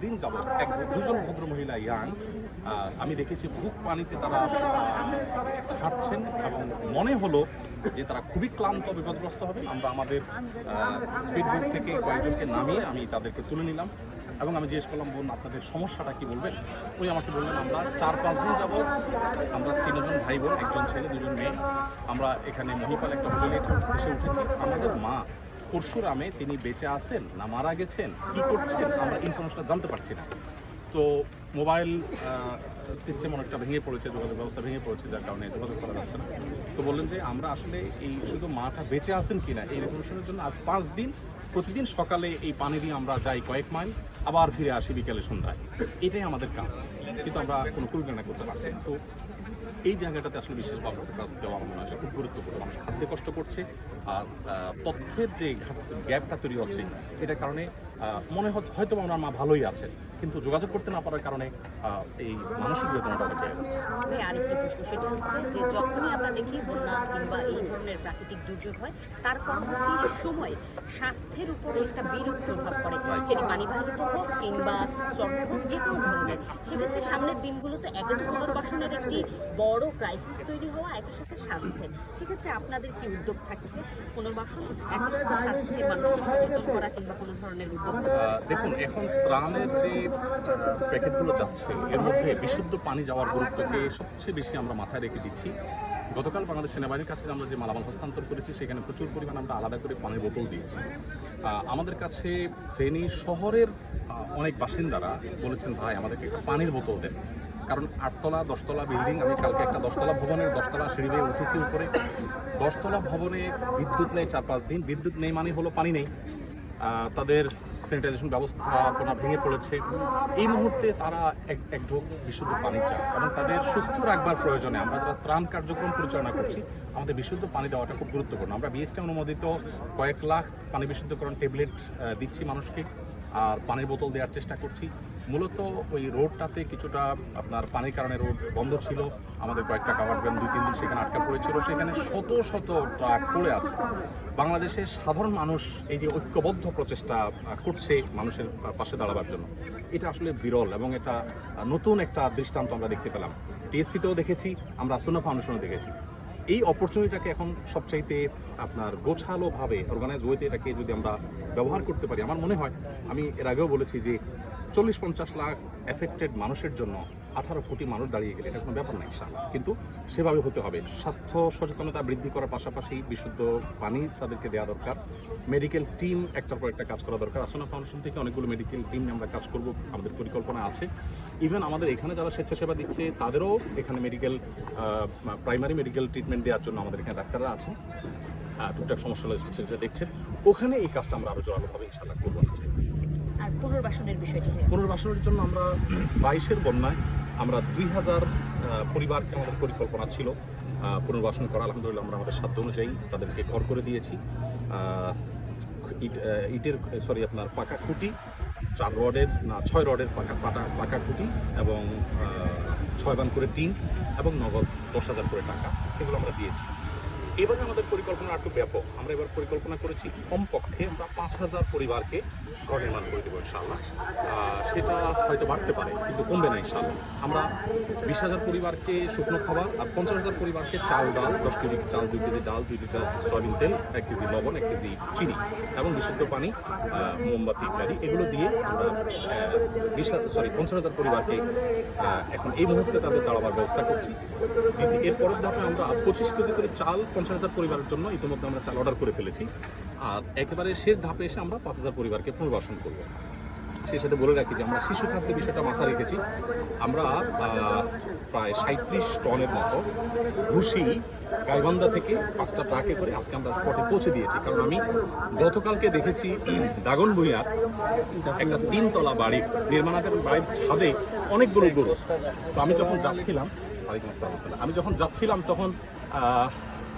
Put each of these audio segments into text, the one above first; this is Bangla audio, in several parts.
দিন যাবত দুজন ভদ্র মহিলা ইয়াং, আমি দেখেছি বুক পানিতে তারা হাঁটছেন এবং মনে হলো যে তারা খুবই ক্লান্ত, বিপদগ্রস্ত হবে। আমরা আমাদের স্পিড বোট থেকে কয়েকজনকে নামিয়ে আমি তাদেরকে তুলে নিলাম এবং আমি জিজ্ঞেস করলাম, বোন আপনাদের সমস্যাটা কি বলবেন? উনি আমাকে বললেন, আমরা 4-5 দিন যাবৎ আমরা 3 জন ভাই বোন, 1 জন ছেলে 2 জন মেয়ে, আমরা এখানে মহিপাল একটা হোটেলে এসে উঠেছি। আমাদের মা পরশুরামে তিনি বেঁচে আছেন না মারা গেছেন, কি করছেন আমরা ইনফরমেশন জানতে পারছি না। তো মোবাইল সিস্টেম অনেকটা ভেঙে পড়েছে, যোগাযোগ ব্যবস্থা ভেঙে পড়েছে, যার কারণে যোগাযোগ করা যাচ্ছে না। তো বললেন যে আমরা আসলে এই শুধু মাটা বেঁচে আছেন কিনা এই ইনফরমেশনের জন্য আজ 5 দিন প্রতিদিন সকালে এই পানি দিয়ে আমরা যাই কয়েক মাইল, আবার ফিরে আসি বিকেলে সন্ধ্যায়। এটাই আমাদের কাজ, কিন্তু আমরা কোনো কুলকানা করতে পারছি না। তো এই জায়গাটাতে আসলে বিশেষভাবে ফোকাস দেওয়া আমার মনে হয় খুব গুরুত্বপূর্ণ। মানুষ খাদ্যে কষ্ট করছে আর তথ্যের যে গ্যাপটা তৈরি হচ্ছে, এটার কারণে মনে হয়তো আমার মা ভালোই আছেন, কিন্তু যোগাযোগ করতে না পারার কারণে এই মানসিক বেদনাটা অনেক বেড়ে যাচ্ছে। আরেকটি প্রশ্ন, সেটা হচ্ছে যে যখনই আমরা দেখি বন্যা কিংবা এই ধরনের প্রাকৃতিক দুর্যোগ হয়, তার পরবর্তী সময় স্বাস্থ্যের উপরে একটা বিরূপ প্রভাব পড়ে, সেটি পানিবাহিত হোক কিংবা চর্ম হোক, যে কোনো ধরনের। সেক্ষেত্রে সামনের দিনগুলোতে একে তো পুনর্বাসনের একটি বড় ক্রাইসিস তৈরি হওয়া, একই সাথে স্বাস্থ্যের। সেক্ষেত্রে আপনাদের কি উদ্যোগ থাকছে পুনর্বাসন, একই সাথে স্বাস্থ্যের মানুষকে সচেতন করা কিংবা কোনো ধরনের উদ্যোগ? দেখুন, এখন ত্রাণের যে প্যাকেটগুলো যাচ্ছে এর মধ্যে বিশুদ্ধ পানি যাওয়ার গুরুত্বকে সবচেয়ে বেশি আমরা মাথায় রেখে দিচ্ছি। গতকাল বাংলাদেশ সেনাবাহিনীর কাছে আমরা যে মালামাল হস্তান্তর করেছি, সেখানে প্রচুর পরিমাণে আমরা আলাদা করে পানির বোতল দিয়েছি। আমাদের কাছে ফেনী শহরের অনেক বাসিন্দারা বলেছেন, ভাই আমাদেরকে একটা পানির বোতল দেন, কারণ 8তলা 10তলা বিল্ডিং, আমি কালকে একটা 10তলা ভবনের 10তলা সিঁড়ি বেয়ে উঠেছি উপরে। 10তলা ভবনে বিদ্যুৎ নেই 4-5 দিন, বিদ্যুৎ নেই মানে হলো পানি নেই, তাদের স্যানিটাইজেশন ব্যবস্থাপনা ভেঙে পড়েছে। এই মুহূর্তে তারা এক ঢোক বিশুদ্ধ পানি চায় এবং তাদের সুস্থ রাখবার প্রয়োজনে আমরা যারা ত্রাণ কার্যক্রম পরিচালনা করছি, আমাদের বিশুদ্ধ পানি দেওয়াটা খুব গুরুত্বপূর্ণ। আমরা বিএসটি অনুমোদিত কয়েক লাখ পানি বিশুদ্ধকরণ ট্যাবলেট দিচ্ছি মানুষকে, আর পানির বোতল দেওয়ার চেষ্টা করছি। মূলত ওই রোডটাতে কিছুটা আপনার পানির কারণে রোড বন্ধ ছিল, আমাদের কয়েকটা কাভার ভ্যান 2-3 দিন সেখানে আটকা পড়েছিল, সেখানে শত শত ট্রাক পড়ে আছে। বাংলাদেশের সাধারণ মানুষ এই যে ঐক্যবদ্ধ প্রচেষ্টা করছে মানুষের পাশে দাঁড়াবার জন্য, এটা আসলে বিরল এবং এটা নতুন একটা দৃষ্টান্ত আমরা দেখতে পেলাম। টিএসসিতেও দেখেছি, আমরা আসুনা ফাউন্ডেশনে দেখেছি। এই অপরচুনিটিটাকে এখন সবচাইতে আপনার গোছালোভাবে অর্গানাইজ ওয়েতে এটাকে যদি আমরা ব্যবহার করতে পারি, আমার মনে হয়, আমি এর আগেও বলেছি যে 40-50 লাখ এফেক্টেড মানুষের জন্য 18 কোটি মানুষ দাঁড়িয়ে গেলে এটা কোনো ব্যাপার না ইনশাআল্লাহ। কিন্তু সেভাবে হতে হবে। স্বাস্থ্য সচেতনতা বৃদ্ধি করার পাশাপাশি বিশুদ্ধ পানি তাদেরকে দেওয়া দরকার। মেডিকেল টিম একটার পর একটা কাজ করা দরকার। আসনা ফাউন্ডেশন থেকে অনেকগুলো মেডিকেল টিম আমরা কাজ করব, আমাদের পরিকল্পনা আছে। ইভেন আমাদের এখানে যারা স্বেচ্ছাসেবা দিচ্ছে তাদেরও এখানে প্রাইমারি মেডিকেল ট্রিটমেন্ট দেওয়ার জন্য আমাদের এখানে ডাক্তাররা আছেন, টুকটাক সমস্যা সেটা দেখছেন। ওখানে এই কাজটা আমরা আরও জোরালোভাবে ইনশাআল্লাহ করবো। আর পুনর্বাসনের বিষয়টি, পুনর্বাসনের জন্য আমরা 22-এর বন্যায় আমরা 2000 পরিবারকে আমাদের পরিকল্পনা ছিল পুনর্বাসন করা। আলহামদুলিল্লাহ আমরা আমাদের সাধ্য অনুযায়ী তাদেরকে ঘর করে দিয়েছি। আপনার পাকা খুঁটি, 6 রডের পাকা খুঁটি এবং 6 বান করে টিন এবং নগদ 10,000 করে টাকা, এগুলো আমরা দিয়েছি। এবারে আমাদের পরিকল্পনা একটু ব্যাপক। আমরা এবার পরিকল্পনা করেছি কমপক্ষে আমরা 5,000 পরিবারকে ঘর নির্মাণ করে দেবো ইনশাআল্লাহ। সেটা হয়তো বাড়তে পারে, কিন্তু কমবে না ইনশাআল্লাহ। আমরা 20,000 পরিবারকে শুকনো খাবার আর 50,000 পরিবারকে চাল ডাল, 10 কেজি চাল, 2 কেজি ডাল, 2 লিটার সয়াবিন তেল, 1 কেজি লবণ, 1 কেজি চিনি এবং বিশুদ্ধ পানি, মোমবাতি ইত্যাদি, এগুলো দিয়ে আমরা 50,000 পরিবারকে এখন এই মুহূর্তে তাদের দাঁড়াবার ব্যবস্থা করছি। এর পরের ধাপে আমরা 25 কেজি করে চাল 50,000 পরিবারের জন্য ইতিমধ্যে আমরা চাল অর্ডার করে ফেলেছি। আর একেবারে শেষ ধাপে এসে আমরা 5,000 পরিবারকে পুনর্বাসন করব। সেই সাথে বলে রাখি যে আমরা শিশু খাদ্যের বিষয়টা মাথায় রেখেছি। আমরা প্রায় 37 টনের মতো ভুসি গাইবান্ধা থেকে 5টা ট্রাকে করে আজকে আমরা স্পটে পৌঁছে দিয়েছি। কারণ আমি গতকালকে দেখেছি দাগনভূঞার একটা 3তলা বাড়ির নির্মাণাধীন বাড়ির ছাদে অনেকগুলো গরু। তো আমি যখন যাচ্ছিলাম তখন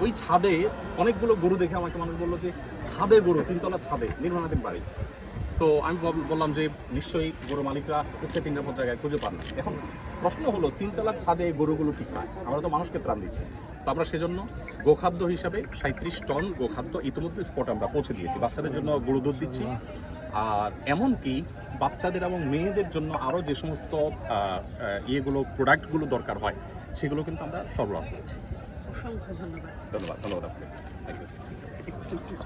ওই ছাদে অনেকগুলো গরু দেখে আমাকে মানুষ বললো যে ছাদে গরু, 3তলার ছাদে নির্মাণাধীন বাড়ি। তো আমি বললাম যে নিশ্চয়ই গরু মালিকরা হচ্ছে 3 নম্বর জায়গায় খুঁজে পান না। এখন প্রশ্ন হলো 3তলার ছাদে গরুগুলো কি খায়? আমরা তো মানুষকে ত্রাণ দিচ্ছি। তো আমরা সেজন্য গোখাদ্য হিসাবে 37 টন গোখাদ্য ইতিমধ্যে স্পটে আমরা পৌঁছে দিয়েছি। বাচ্চাদের জন্য গরু দুধ দিচ্ছি। আর এমনকি বাচ্চাদের এবং মেয়েদের জন্য আরও যে সমস্ত প্রোডাক্টগুলো দরকার হয় সেগুলো কিন্তু আমরা সরবরাহ করেছি। অসংখ্য ধন্যবাদ। ধন্যবাদ আপনাকে। Thank you.